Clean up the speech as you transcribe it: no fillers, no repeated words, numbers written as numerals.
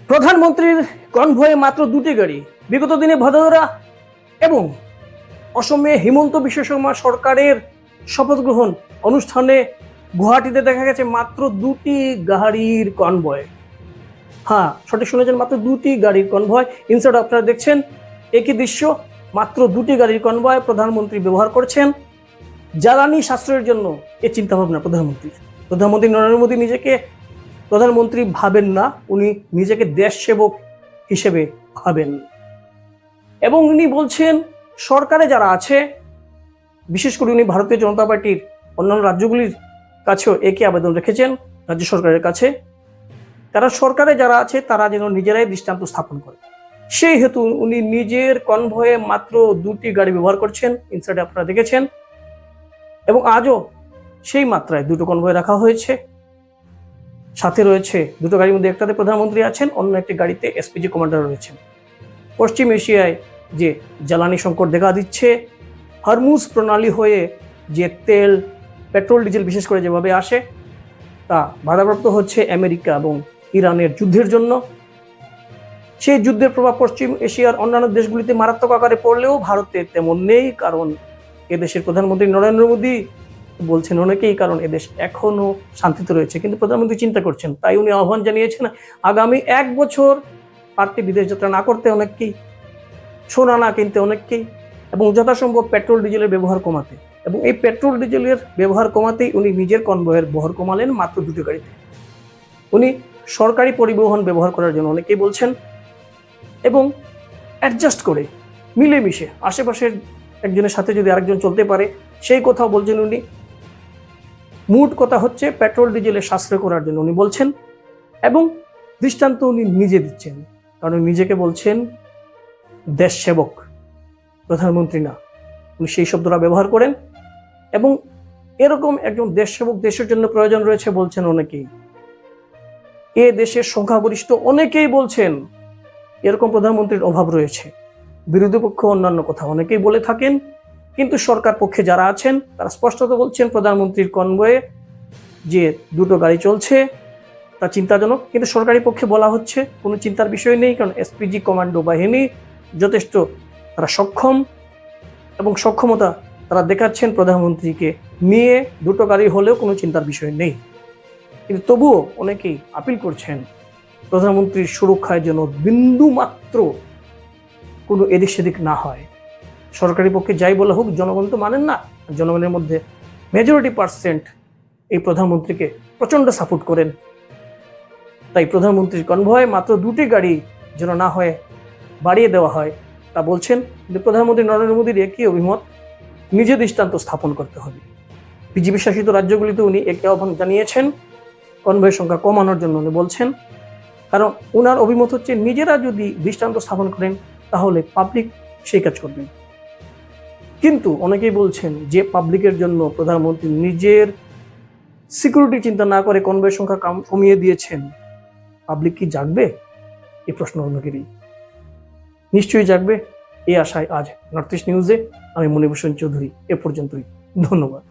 প্রধানমন্ত্রীর কনভয়ে মাত্র দুটি গাড়ি। বিগত দিনে ভদোদরা এবং অসমে হিমন্ত বিশ্ব শর্মা সরকারের শপথ গ্রহণ অনুষ্ঠানে গুয়াহাটিতে দেখা গেছে মাত্র দুটি গাড়ির কনভয়। হ্যাঁ, সঠিক শুনেছেন, মাত্র দুটি গাড়ির কনভয়। ইনসাইড আপনারা দেখছেন একই দৃশ্য, মাত্র দুটি গাড়ির কনভয় প্রধানমন্ত্রী ব্যবহার করছেন জ্বালানি সাশ্রয়ের জন্য। এই চিন্তা ভাবনা প্রধানমন্ত্রী নরেন্দ্র মোদী নিজেকে প্রধানমন্ত্রী ভাবেন না, উনি নিজেকে দেশ সেবক হিসেবে ভাবেন। এবং উনি বলছেন সরকারে যারা আছে, বিশেষ করে উনি ভারতীয় জনতা পার্টির অন্যান্য রাজ্যগুলির কাছেও একই আবেদন রেখেছেন, রাজ্য সরকারের কাছে, তারা সরকারে যারা আছে তারা যেন নিজেরাই দৃষ্টান্ত স্থাপন করে। সেই হেতু উনি নিজের কনভয়ে মাত্র দুটি গাড়ি ব্যবহার করছেন, ইনসাইডে আপনারা দেখেছেন। এবং আজও সেই মাত্রায় দুটো কনভয় রাখা হয়েছে। সাথে রয়েছে দুটো গাড়ির মধ্যে একটাতে প্রধানমন্ত্রী আছেন, অন্য একটি গাড়িতে এসপিজি কমান্ডার রয়েছেন। পশ্চিম এশিয়ায় যে জ্বালানি সংকট দেখা দিচ্ছে, হরমুজ প্রণালী হয়ে যে তেল, পেট্রোল, ডিজেল বিশেষ করে যেভাবে আসে, তা বাধাপ্রাপ্ত হচ্ছে আমেরিকা এবং ইরানের যুদ্ধের জন্য। সেই যুদ্ধের প্রভাব পশ্চিম এশিয়ার অন্যান্য দেশগুলিতে মারাত্মক আকারে পড়লেও ভারতে তেমন নেই, কারণ এদেশের প্রধানমন্ত্রী নরেন্দ্র মোদী বলছেন অনেকেই, কারণ এদেশ এখনো শান্তিতে রয়েছে। কিন্তু প্রধানমন্ত্রী চিন্তা করছেন, তাই উনি আহ্বান জানিয়েছেন আগামী 1 বছর পারতে বিদেশ যাত্রা না করতে অনেককেই, সোনা না কিনতে অনেককেই, এবং যথাসম্ভব পেট্রোল ডিজেলের ব্যবহার কমাতে। এবং এই পেট্রোল ডিজেলের ব্যবহার কমাতেই উনি নিজের কনভয়ের বহর কমালেন মাত্র দুটো গাড়িতে। উনি সরকারি পরিবহন ব্যবহার করার জন্য অনেকেই বলছেন, এবং অ্যাডজাস্ট করে মিলেমিশে আশেপাশের একজনের সাথে যদি আরেকজন চলতে পারে সেই কথাও বলছেন উনি। মূল কথা হচ্ছে পেট্রোল ডিজেলের সাশ্রয় করার জন্য উনি বলছেন, এবং দৃষ্টান্ত উনি নিজে দিচ্ছেন, কারণ নিজেকে বলছেন দেশ সেবক, প্রধানমন্ত্রী না। উনি সেই শব্দটা ব্যবহার করেন। এবং এরকম একজন দেশ সেবক দেশের জন্য প্রয়োজন রয়েছে বলছেন অনেকেই। এ দেশের সংখ্যাগরিষ্ঠ অনেকেই বলছেন এরকম প্রধানমন্ত্রীর অভাব রয়েছে। বিরোধী পক্ষ অন্যান্য কথা অনেকেই বলে থাকেন, কিন্তু সরকার পক্ষে যারা আছেন তারা স্পষ্টত বলছেন প্রধানমন্ত্রীর কনভয়ে যে দুটো গাড়ি চলছে তা চিন্তাজনক। কিন্তু সরকারি পক্ষে বলা হচ্ছে কোনো চিন্তার বিষয় নেই, কারণ এসপিজি কমান্ডো বাহিনী যথেষ্ট তারা সক্ষম, এবং সক্ষমতা তারা দেখাচ্ছেন প্রধানমন্ত্রীকে নিয়ে। দুটো গাড়ি হলেও কোনো চিন্তার বিষয় নেই। কিন্তু তবুও অনেকেই আপিল করছেন প্রধানমন্ত্রীর সুরক্ষায় যেন বিন্দু মাত্র কোনো এদিক সেদিক না হয়। সরকারি পক্ষে যাই বলা হোক, জনগণ তো মানেন না। জনগণের মধ্যে মেজরিটি পার্সেন্ট এই প্রধানমন্ত্রীকে প্রচণ্ড সাপোর্ট করেন। তাই প্রধানমন্ত্রীর কনভয় মাত্র দুটি গাড়ি যেন না হয় বাড়িয়ে দেওয়া হয় তা বলছেন। কিন্তু প্রধানমন্ত্রী নরেন্দ্র মোদীর একই অভিমত, নিজে দৃষ্টান্ত স্থাপন করতে হবে। বিজেপি শাসিত রাজ্যগুলিতে উনি একই আহ্বান জানিয়েছেন কনভয়ের সংখ্যা কমানোর জন্য। উনি বলছেন, কারণ ওনার অভিমত হচ্ছে নিজেরা যদি দৃষ্টান্ত স্থাপন করেন তাহলে পাবলিক সেই কাজ করবেন। কিন্তু অনেকেই বলছেন যে পাবলিকের জন্য প্রধানমন্ত্রী নিজের সিকিউরিটি চিন্তা না করে কনভয়ের সংখ্যা কমিয়ে দিয়েছেন, পাবলিক কি জাগবে? এই প্রশ্ন অনেকেরই। নিশ্চয়ই জাগবে, এই আশায় আজ নর্থ ইস্ট নিউজে আমি মনিভূষণ চৌধুরী এ পর্যন্তই। ধন্যবাদ।